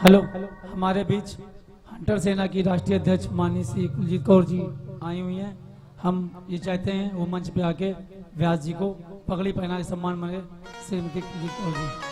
Hello, हमारे बीच Hunter सेना की राष्ट्रीय अध्यक्ष माननीय श्री कुलजीत कौर जी आई हुई हैं। हम ये चाहते हैं वो मंच पे आके व्यास जी को पगड़ी पहना के सम्मान मांगे। श्रीमती कुलजीत कौर जी।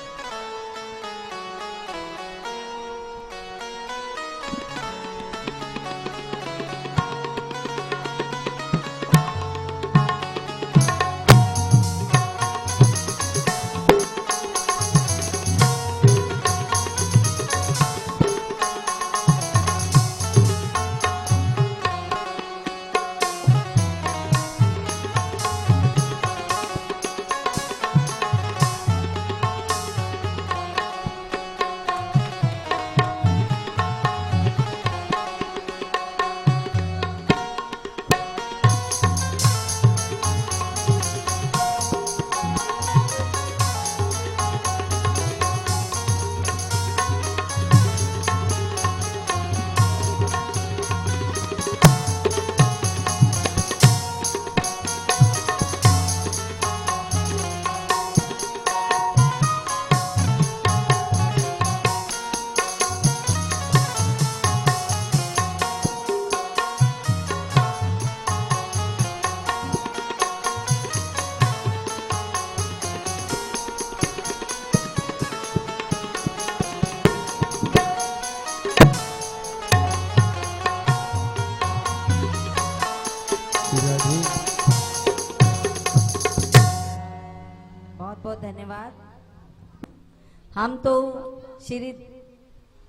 बहुत बहुत धन्यवाद। हम तो श्री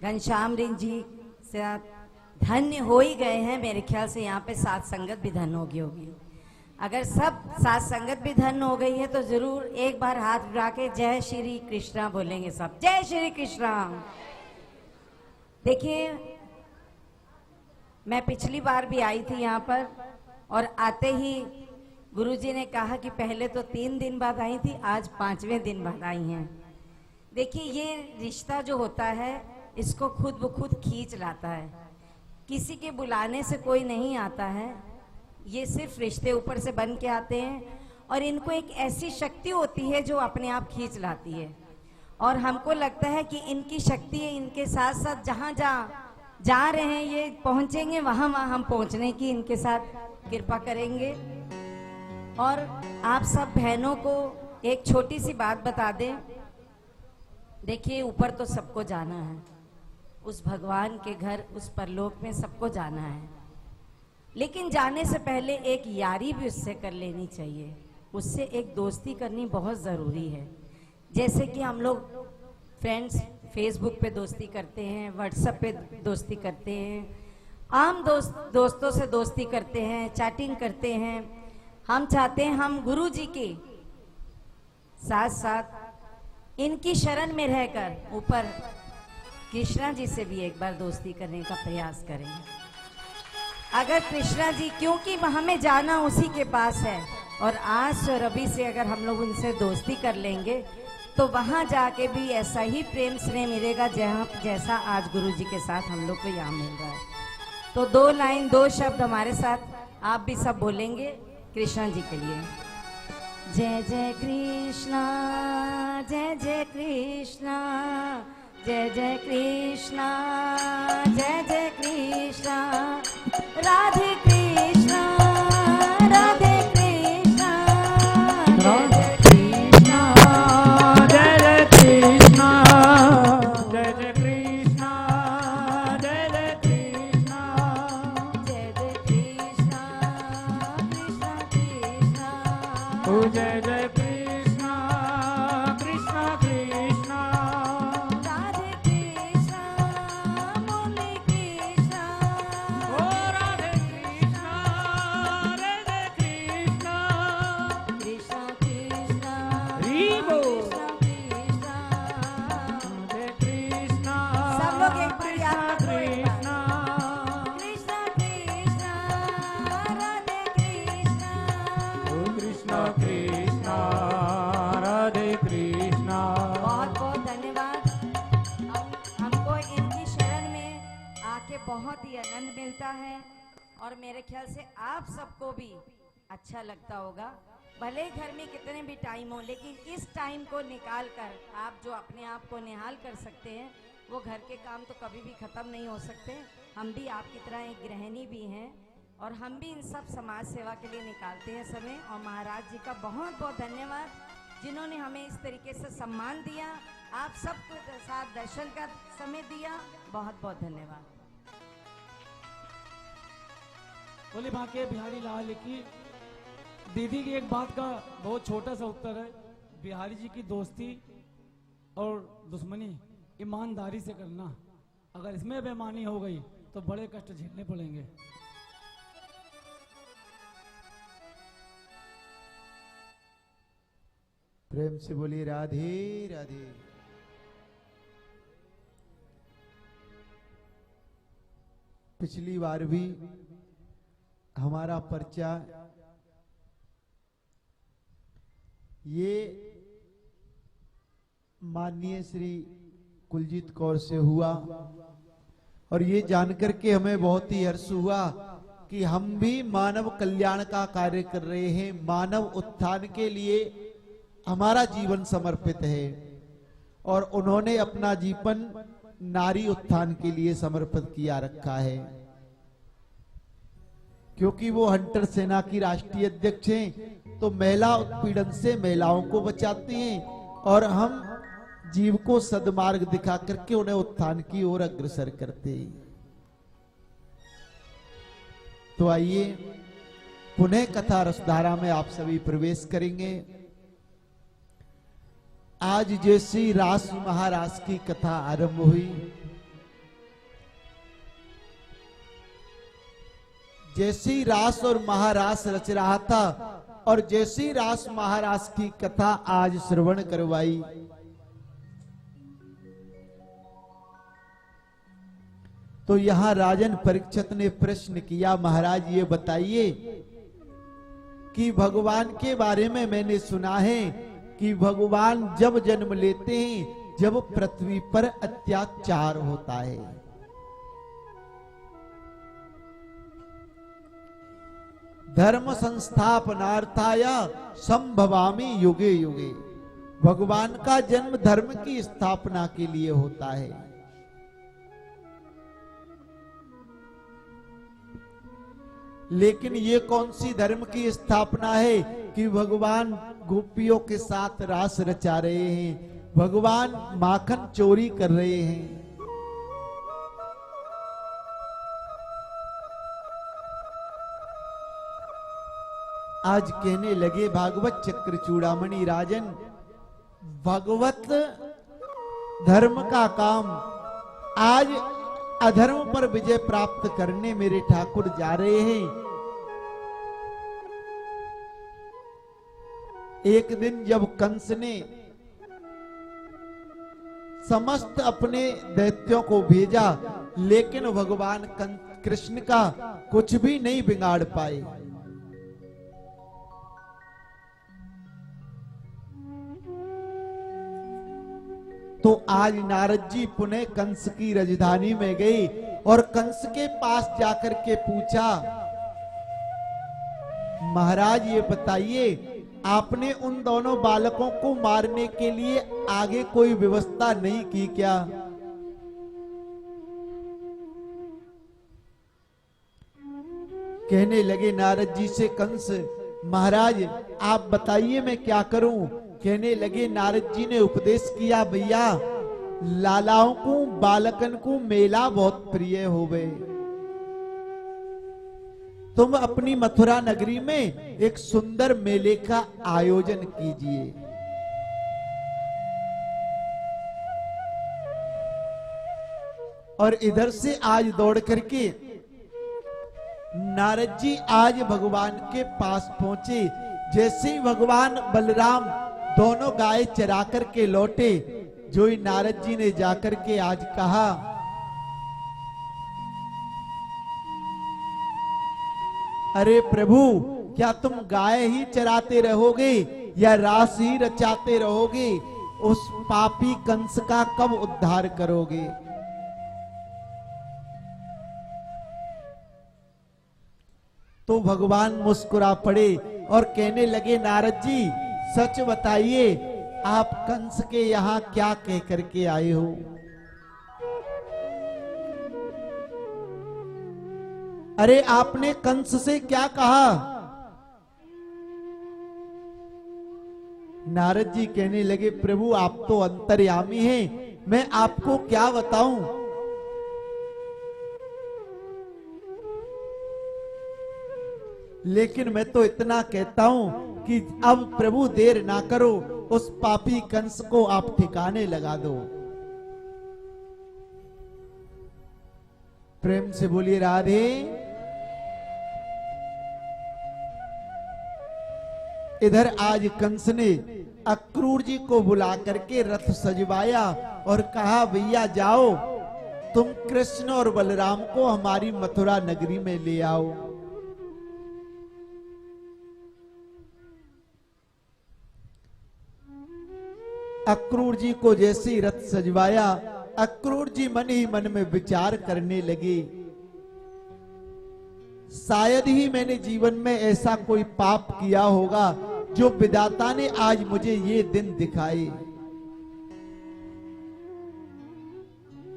घनश्याम रिंग जी से धन्य हो ही गए हैं। मेरे ख्याल से यहाँ पे सात संगत भी धन्य होगी। अगर सब सात संगत भी धन्य हो गई है तो जरूर एक बार हाथ उठा के जय श्री कृष्णा बोलेंगे सब। जय श्री कृष्णा। देखिए, मैं पिछली बार भी आई थी यहाँ पर और आते ही गुरुजी ने कहा कि पहले तो 3 दिन बाद आई थी, आज 5वें दिन बाद आई हैं। देखिए, ये रिश्ता जो होता है इसको खुद ब खुद खींच लाता है। किसी के बुलाने से कोई नहीं आता है, ये सिर्फ रिश्ते ऊपर से बन के आते हैं और इनको एक ऐसी शक्ति होती है जो अपने आप खींच लाती है। और हमको लगता है कि इनकी शक्ति है, इनके साथ साथ जहाँ जहाँ जा रहे हैं ये पहुँचेंगे, वहाँ वहाँ हम पहुँचने की इनके साथ कृपा करेंगे। और आप सब बहनों को एक छोटी सी बात बता दें। देखिए, ऊपर तो सबको जाना है, उस भगवान के घर, उस परलोक में सबको जाना है, लेकिन जाने से पहले एक यारी भी उससे कर लेनी चाहिए। उससे एक दोस्ती करनी बहुत ज़रूरी है। जैसे कि हम लोग फ्रेंड्स फेसबुक पे दोस्ती करते हैं, व्हाट्सएप पे दोस्ती करते हैं, आम दोस्तों से दोस्ती करते हैं, चैटिंग करते हैं। हम चाहते हैं हम गुरु जी के साथ साथ इनकी शरण में रहकर ऊपर कृष्णा जी से भी एक बार दोस्ती करने का प्रयास करें। अगर कृष्णा जी, क्योंकि हमें जाना उसी के पास है, और आज और अभी से अगर हम लोग उनसे दोस्ती कर लेंगे तो वहां जाके भी ऐसा ही प्रेम स्नेह मिलेगा जैसा आज गुरु जी के साथ हम लोग को यहाँ मिल रहा है। तो 2 लाइन 2 शब्द हमारे साथ आप भी सब बोलेंगे कृष्णा जी के लिए। जय जय कृष्णा, जय जय कृष्णा, जय जय कृष्णा, जय जय कृष्णा, राधे कृष्णा, राधे कृष्णा, जय जय कृष्णा, जय जय कृष्णा, जय जय कृष्णा, जय जय कृष्णा, जय जय कृष्णा, कृष्णा कृष्णा, ओ जय जय कृष्णा, कृष्णा कृष्णा, राधे कृष्णा, मुरली कृष्णा, ओ राधे कृष्णा, राधे कृष्णा, कृष्णा कृष्णा, हरि बोल। कृष्णा कृष्णा। राधे कृष्णा, सब लोग एक बार याद करो, एक बार। कृष्णा, कृष्णा कृष्णा, राधे कृष्णा, ओ कृष्णा कृष्णा, राधे कृष्णा। बहुत बहुत धन्यवाद। हमको इनकी शरण में आके बहुत ही आनंद मिलता है और मेरे ख्याल से आप सबको भी अच्छा लगता होगा। भले ही घर में कितने भी टाइम हो, लेकिन इस टाइम को निकाल कर आप जो अपने आप को निहाल कर सकते हैं वो घर के काम तो कभी भी खत्म नहीं हो सकते। हम भी आपकी तरह एक गृहिणी भी हैं और हम भी इन सब समाज सेवा के लिए निकालते हैं समय। और महाराज जी का बहुत बहुत धन्यवाद जिन्होंने हमें इस तरीके से सम्मान दिया, आप सबके साथ दर्शन का समय दिया। बहुत बहुत धन्यवाद। बोले बांके बिहारी लाल की दीदी की एक बात का बहुत छोटा सा उत्तर है। बिहारी जी की दोस्ती और दुश्मनी ईमानदारी से करना, अगर इसमें बेईमानी हो गई तो बड़े कष्ट झेलने पड़ेंगे। प्रेम से बोलिए राधे राधे। पिछली बार भी हमारा पर्चा ये माननीय श्री कुलजीत कौर से हुआ और ये जानकर के हमें बहुत ही हर्ष हुआ कि हम भी मानव कल्याण का कार्य कर रहे हैं, मानव उत्थान के लिए हमारा जीवन समर्पित है और उन्होंने अपना जीवन नारी उत्थान के लिए समर्पित किया रखा है, क्योंकि वो हंटर सेना की राष्ट्रीय अध्यक्ष हैं। तो महिला उत्पीड़न से महिलाओं को बचाते हैं और हम जीव को सद्मार्ग दिखा करके उन्हें उत्थान की ओर अग्रसर करते हैं। तो आइए पुनः कथा रसधारा में आप सभी प्रवेश करेंगे। आज जैसी रास महारास की कथा आरंभ हुई, जैसी रास और महारास रच रहा था और जैसी रास महारास की कथा आज श्रवण करवाई, तो यहां राजन परीक्षित ने प्रश्न किया, महाराज ये बताइए कि भगवान के बारे में मैंने सुना है कि भगवान जब जन्म लेते हैं जब पृथ्वी पर अत्याचार होता है, धर्म संस्थापनार्थाय संभवामि युगे युगे। भगवान का जन्म धर्म की स्थापना के लिए होता है। लेकिन ये कौन सी धर्म की स्थापना है कि भगवान गोपियों के साथ रास रचा रहे हैं, भगवान माखन चोरी कर रहे हैं। आज कहने लगे भागवत चक्र चूड़ामणि राजन, भगवत धर्म का काम आज अधर्म पर विजय प्राप्त करने मेरे ठाकुर जा रहे हैं। एक दिन जब कंस ने समस्त अपने दैत्यों को भेजा, लेकिन भगवान कृष्ण का कुछ भी नहीं बिगाड़ पाए। तो आज नारद जी पुनः कंस की राजधानी में गए और कंस के पास जाकर के पूछा, महाराज ये बताइए आपने उन दोनों बालकों को मारने के लिए आगे कोई व्यवस्था नहीं की क्या? कहने लगे नारद जी से कंस, महाराज आप बताइए मैं क्या करूं? कहने लगे नारद जी ने उपदेश किया, भैया लालाओं को बालकन को मेला बहुत प्रिय हो गए, तुम अपनी मथुरा नगरी में एक सुंदर मेले का आयोजन कीजिए। और इधर से आज दौड़ करके नारद जी आज भगवान के पास पहुंचे। जैसे ही भगवान बलराम दोनों गाय चरा करके लौटे, जो ही नारद जी ने जाकर के आज कहा, अरे प्रभु क्या तुम गाय ही चराते रहोगे या रास ही रचाते रहोगे? उस पापी कंस का कब उद्धार करोगे? तो भगवान मुस्कुरा पड़े और कहने लगे, नारद जी सच बताइए आप कंस के यहाँ क्या कह करके आए हो? अरे आपने कंस से क्या कहा? नारद जी कहने लगे, प्रभु आप तो अंतर्यामी हैं, मैं आपको क्या बताऊं? लेकिन मैं तो इतना कहता हूं कि अब प्रभु देर ना करो, उस पापी कंस को आप ठिकाने लगा दो। प्रेम से बोलिए राधे। इधर आज कंस ने अक्रूर जी को बुला करके रथ सजवाया और कहा, भैया जाओ, तुम कृष्ण और बलराम को हमारी मथुरा नगरी में ले आओ। अक्रूर जी को जैसे ही रथ सजवाया, अक्रूर जी मन ही मन में विचार करने लगे, शायद ही मैंने जीवन में ऐसा कोई पाप किया होगा जो विधाता ने आज मुझे ये दिन दिखाए।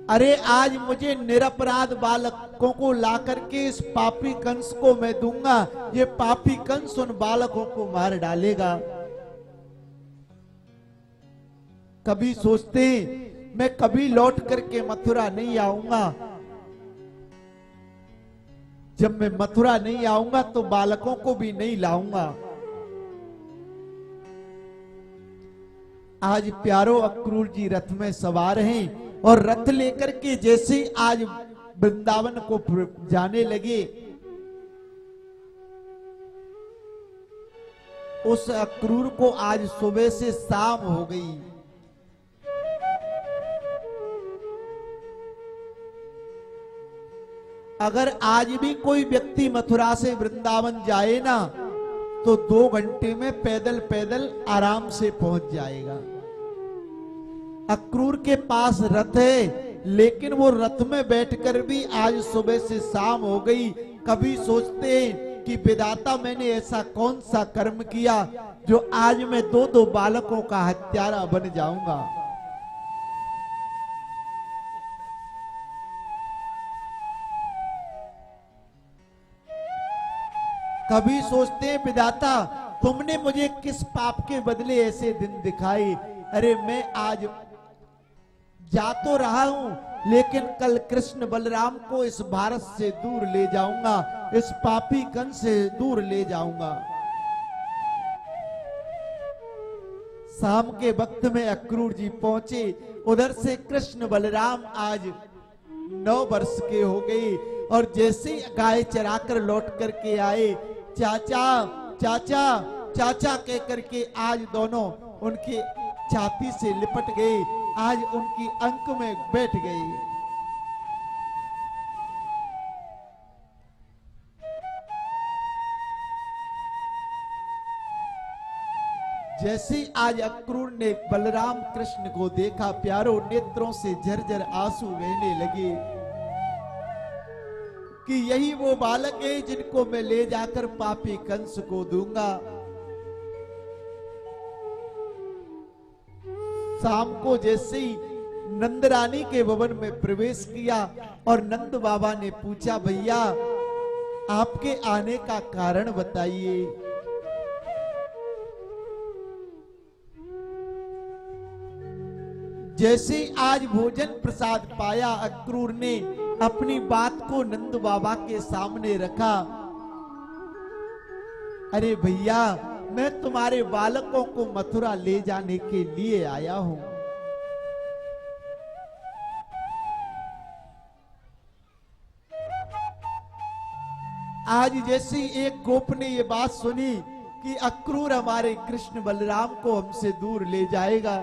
अरे आज मुझे निरपराध बालकों को ला करके इस पापी कंस को मैं दूंगा, ये पापी कंस उन बालकों को मार डालेगा। कभी सोचते मैं कभी लौट करके मथुरा नहीं आऊंगा, जब मैं मथुरा नहीं आऊंगा तो बालकों को भी नहीं लाऊंगा। आज प्यारो अक्रूर जी रथ में सवार हैं और रथ लेकर के जैसे आज वृंदावन को जाने लगे, उस अक्रूर को आज सुबह से शाम हो गई। अगर आज भी कोई व्यक्ति मथुरा से वृंदावन जाए ना तो 2 घंटे में पैदल पैदल आराम से पहुंच जाएगा। अक्रूर के पास रथ है, लेकिन वो रथ में बैठकर भी आज सुबह से शाम हो गई। कभी सोचते हैं कि विधाता मैंने ऐसा कौन सा कर्म किया जो आज मैं 2-2 बालकों का हत्यारा बन जाऊंगा। कभी सोचते हैं विधाता तुमने मुझे किस पाप के बदले ऐसे दिन दिखाए। अरे मैं आज जा तो रहा हूं, लेकिन कल कृष्ण बलराम को इस भारत से दूर ले जाऊंगा, इस पापी कंस से दूर ले जाऊंगा। शाम के वक्त में अक्रूर जी पहुंचे, उधर से कृष्ण बलराम आज 9 वर्ष के हो गए और जैसे गाय चराकर लौट करके आए, चाचा चाचा चाचा कह करके आज दोनों उनकी छाती से लिपट गए, आज उनकी अंक में बैठ गए। जैसे आज अक्रूर ने बलराम कृष्ण को देखा, प्यारो नेत्रों से झरझर आंसू बहने लगे कि यही वो बालक है जिनको मैं ले जाकर पापी कंस को दूंगा। शाम को जैसे ही नंद रानी के भवन में प्रवेश किया और नंद बाबा ने पूछा, भैया आपके आने का कारण बताइए। जैसे आज भोजन प्रसाद पाया, अक्रूर ने अपनी बात को नंद बाबा के सामने रखा। अरे भैया मैं तुम्हारे बालकों को मथुरा ले जाने के लिए आया हूं। आज जैसे एक गोप ने ये बात सुनी कि अक्रूर हमारे कृष्ण बलराम को हमसे दूर ले जाएगा,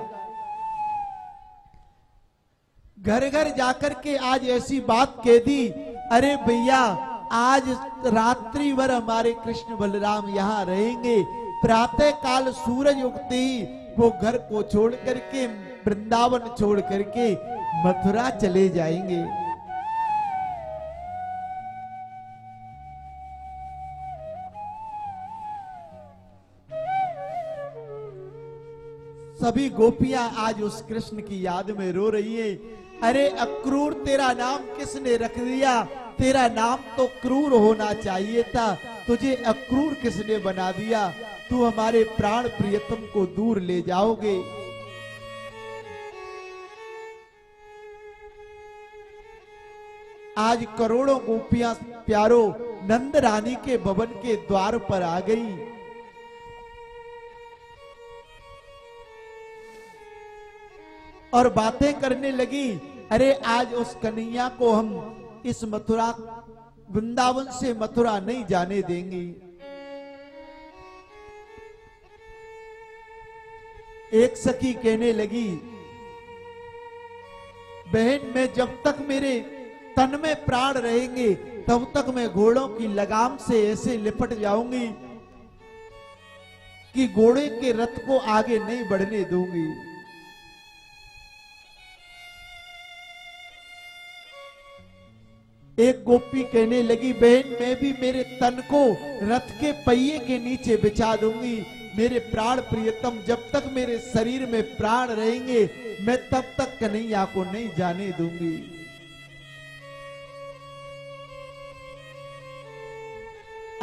घर घर जाकर के आज ऐसी बात कह दी, अरे भैया आज रात्रि भर हमारे कृष्ण बलराम यहाँ रहेंगे, प्रातः काल सूरज उगते ही वो घर को छोड़ करके, वृंदावन छोड़ करके मथुरा चले जाएंगे। सभी गोपियां आज उस कृष्ण की याद में रो रही है। अरे अक्रूर तेरा नाम किसने रख दिया, तेरा नाम तो क्रूर होना चाहिए था, तुझे अक्रूर किसने बना दिया? तू हमारे प्राण प्रियतम को दूर ले जाओगे। आज करोड़ों गोपियां प्यारो नंद रानी के भवन के द्वार पर आ गई। और बातें करने लगी, अरे आज उस कन्हैया को हम इस मथुरा वृंदावन से मथुरा नहीं जाने देंगे। एक सखी कहने लगी, बहन मैं जब तक मेरे तन में प्राण रहेंगे तब तक मैं घोड़ों की लगाम से ऐसे लिपट जाऊंगी कि घोड़े के रथ को आगे नहीं बढ़ने दूंगी। एक गोपी कहने लगी, बहन मैं भी मेरे तन को रथ के पहिए के नीचे बिछा दूंगी। मेरे प्राण प्रियतम जब तक मेरे शरीर में प्राण रहेंगे मैं तब तक कन्हैया को नहीं जाने दूंगी।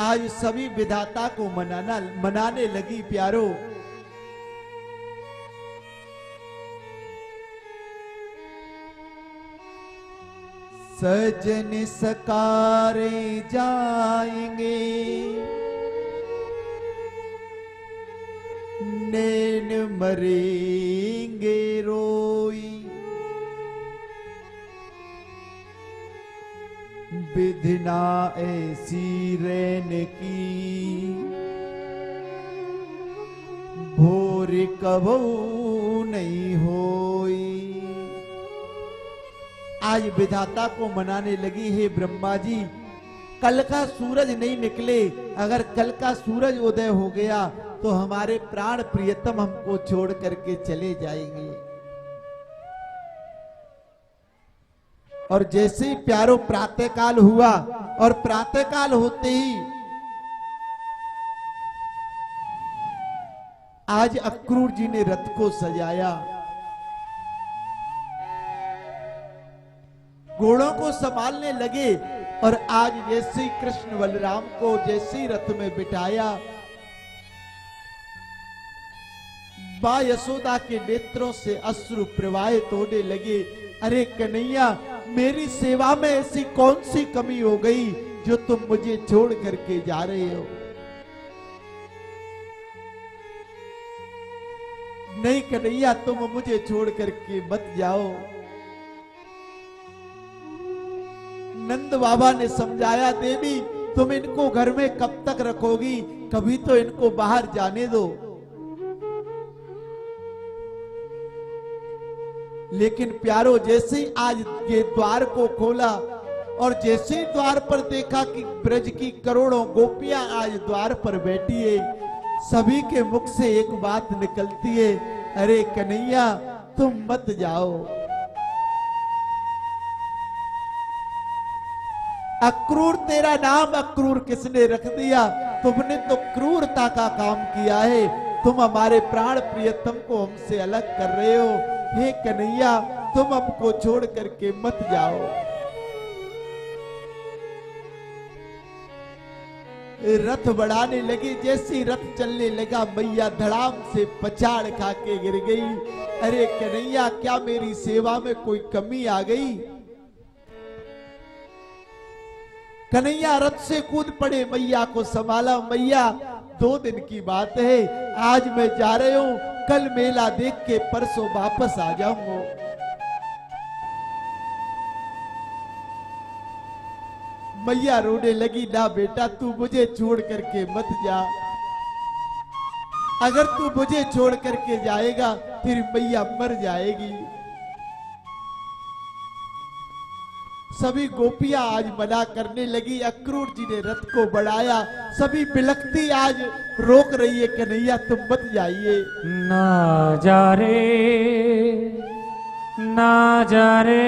आज सभी विधाता को मनाने लगी प्यारो। सजन सकारे जाएंगे, नैन मरेंगे रोई, विधिना ऐसी रैन की, भोर कबो नहीं होई। आज विधाता को मनाने लगी, हे ब्रह्मा जी कल का सूरज नहीं निकले, अगर कल का सूरज उदय हो गया तो हमारे प्राण प्रियतम हमको छोड़ करके चले जाएंगे। और जैसे ही प्यारो प्रातःकाल हुआ और प्रातःकाल होते ही आज अक्रूर जी ने रथ को सजाया, घोड़ों को संभालने लगे। और आज जैसे ही कृष्ण बलराम को जैसे ही रथ में बिठाया, मां यशोदा के नेत्रों से अश्रु प्रवाहित होने लगे। अरे कन्हैया मेरी सेवा में ऐसी कौन सी कमी हो गई जो तुम मुझे छोड़ करके जा रहे हो? नहीं कन्हैया तुम मुझे छोड़ करके मत जाओ। नंद बाबा ने समझाया, देवी तुम इनको घर में कब तक रखोगी, कभी तो इनको बाहर जाने दो। लेकिन प्यारो जैसे ही आज ये द्वार को खोला और जैसे ही द्वार पर देखा कि ब्रज की करोड़ों गोपियां आज द्वार पर बैठी है, सभी के मुख से एक बात निकलती है, अरे कन्हैया तुम मत जाओ। अक्रूर तेरा नाम अक्रूर किसने रख दिया? तुमने तो क्रूरता का काम किया है, तुम हमारे प्राण प्रियतम को हमसे अलग कर रहे हो। हे कन्हैया तुम हमको छोड़ करके मत जाओ। रथ बढ़ाने लगी, जैसी रथ चलने लगा मैया धड़ाम से पछाड़ खा के गिर गई। अरे कन्हैया क्या मेरी सेवा में कोई कमी आ गई? कन्हैया रथ से कूद पड़े, मैया को संभाला। मैया 2 दिन की बात है, आज मैं जा रहे हूं, कल मेला देख के परसों वापस आ जाऊंगा। मैया रोने लगी, ना बेटा तू मुझे छोड़ करके मत जा, अगर तू मुझे छोड़ करके जाएगा फिर मैया मर जाएगी। सभी गोपियां आज मना करने लगी, अक्रूर जी ने रथ को बढ़ाया, सभी बिलखती आज रोक रही है, कन्हैया तुम मत जाइए। ना जा रे, ना जा रे,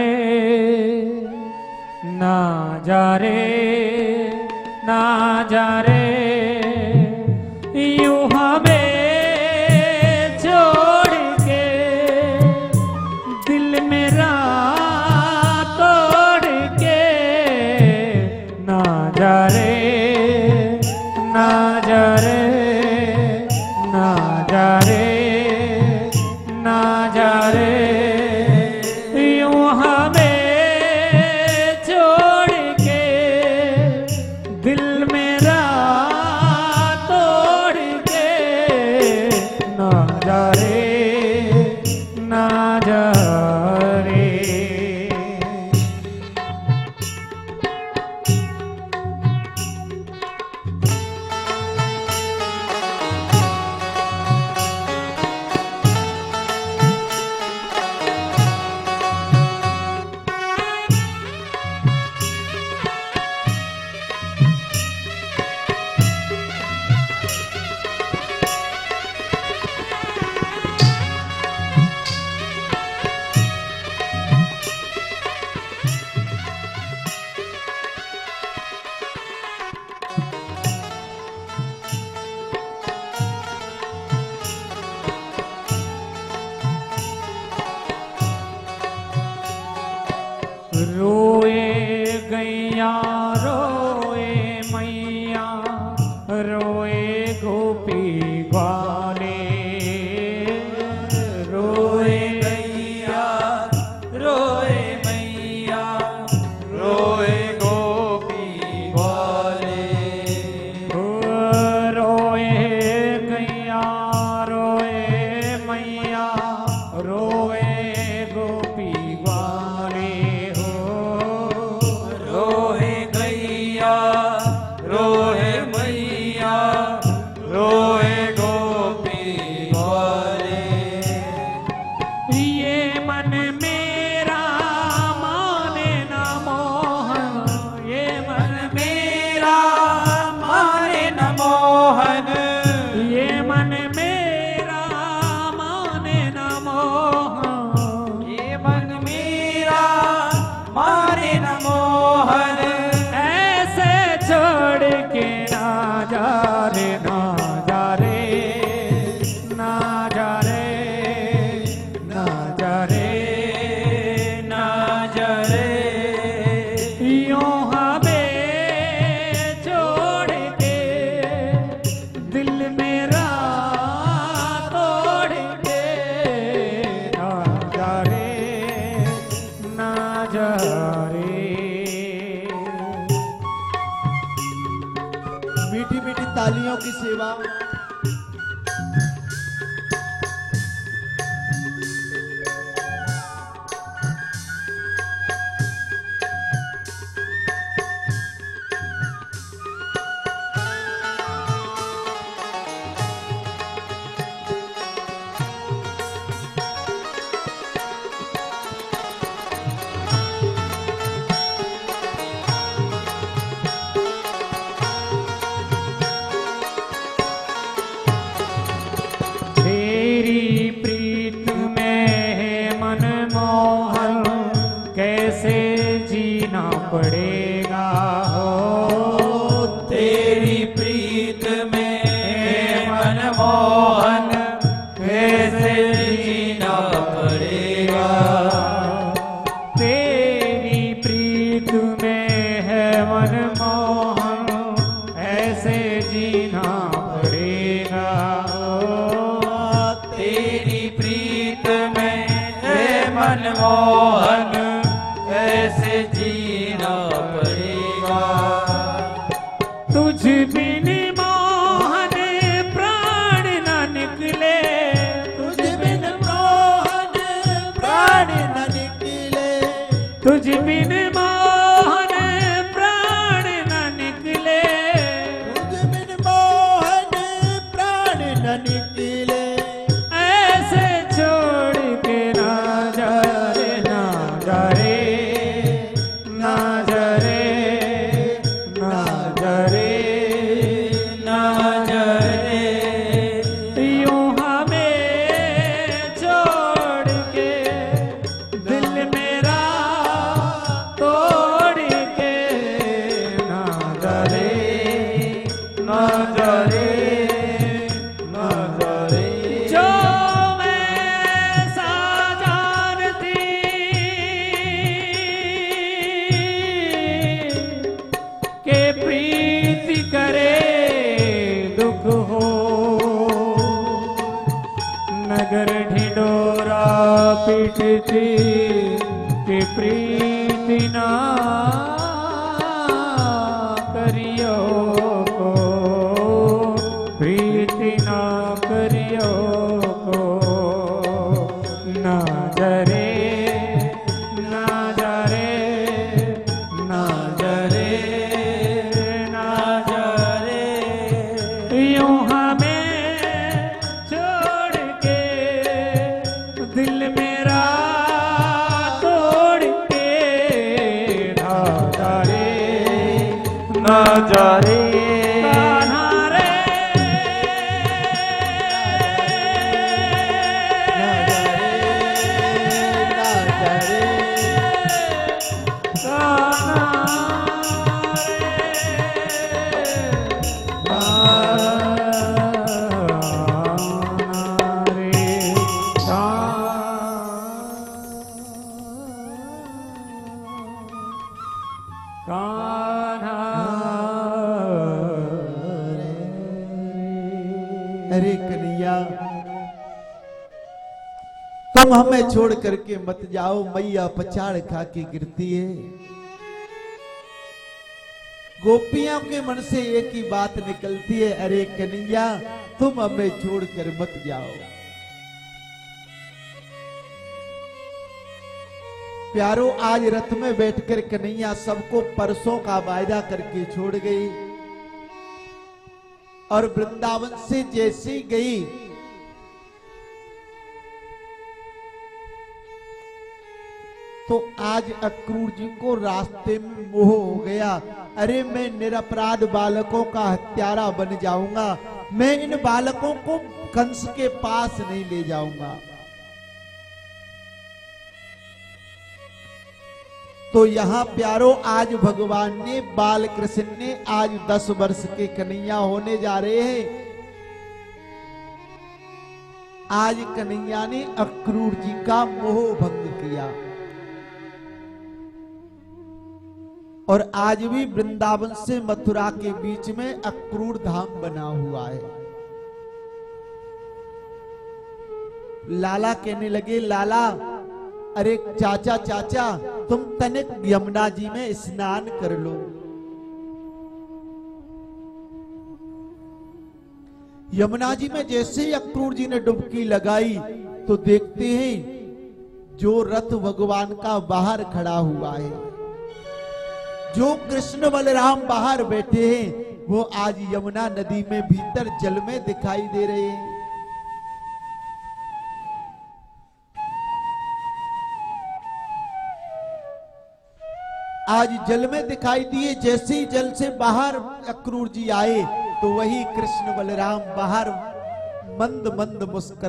ना जा रे, ना जा रे, यूं हमें छोड़ के दिल मेरा तोड़ के रोए गैया रोए मैया रोए गोपी ग्वाले रोए गैया रोए मैया रोए गोपी ग्वाले रोए गैया रोए मैया रोए गोपी ग्वाले हो रोए गैया रोए मैया रोए गोपी ग्वाले ये मन मेरा माने न मोहन ये मन मेरा माने न मोहन ये मन मेरा माने न मोहन ये मन मेरा माने न मोहन ऐसे छोड़ के ना जा रे ना जा रे ना जा रे ना जा रे ना जरे यूं हमें छोड़ के दिल मेरा तोड़ के ना जा रे ना जा रे मीठी मीठी तालियों की सेवा। तेरी प्रीत में है मनमोहन कैसे जीना पड़ेगा हो तेरी प्रीत में मनमोहन कैसे जीना पड़ेगा तेरी प्रीत में है मनमोहन ऐसे जीना पड़ेगा तेरी प्रीत में है मनमोहन कैसे जीना पड़ेगा तुझ बिन मोहन प्राण न निकले तुझ बिन मोहन प्राण न निकले तुझ बिन मोहन प्राण न निकले तुझ बिन मोहन प्राण न निकले ऐसे छोड़ के ना जा रे ना जा रे ना जा रे ना जा रे ना जरे यूं हमें छोड़ के दिल मेरा तोड़ के ना जा रे ना जरे ना जरे जो मैं सा जानती के प्रीति करे दुख हो नगर ढिंडोरा पीटती के प्रीति ना करियो को प्रीति ना करियो को ना जरे ना जरे ना जरे ना जरे यूं हमें छोड़ के दिल मेरा तोड़ के ना जा रे ना जरे कान्हा रे कान्हा अरे कन्हैया तुम हमें छोड़ करके मत जाओ, मैया पछाड़ खा के गिरती है। गोपियों के मन से एक ही बात निकलती है, अरे कन्हैया तुम हमें छोड़कर मत जाओ। प्यारो आज रथ में बैठकर कन्हैया सबको परसों का वायदा करके छोड़ गई और वृंदावन से जैसी गई तो आज अक्रूर जी को रास्ते में मोह हो गया। अरे मैं निरपराध बालकों का हत्यारा बन जाऊंगा, मैं इन बालकों को कंस के पास नहीं ले जाऊंगा। तो यहाँ प्यारो आज भगवान ने बाल कृष्ण ने आज 10 वर्ष के कन्हैया होने जा रहे हैं। आज कन्हैया ने अक्रूर जी का मोह भंग किया और आज भी वृंदावन से मथुरा के बीच में अक्रूर धाम बना हुआ है। लाला कहने लगे, लाला अरे चाचा चाचा तुम तनिक यमुना जी में स्नान कर लो। यमुना जी में जैसे ही अक्रूर जी ने डुबकी लगाई तो देखते हैं जो रथ भगवान का बाहर खड़ा हुआ है, जो कृष्ण बलराम बाहर बैठे हैं, वो आज यमुना नदी में भीतर जल में दिखाई दे रहे हैं। आज जल में दिखाई दिए। जैसे ही जल से बाहर अक्रूर जी आए तो वही कृष्ण बलराम बाहर मंद मंद मुस्कुरा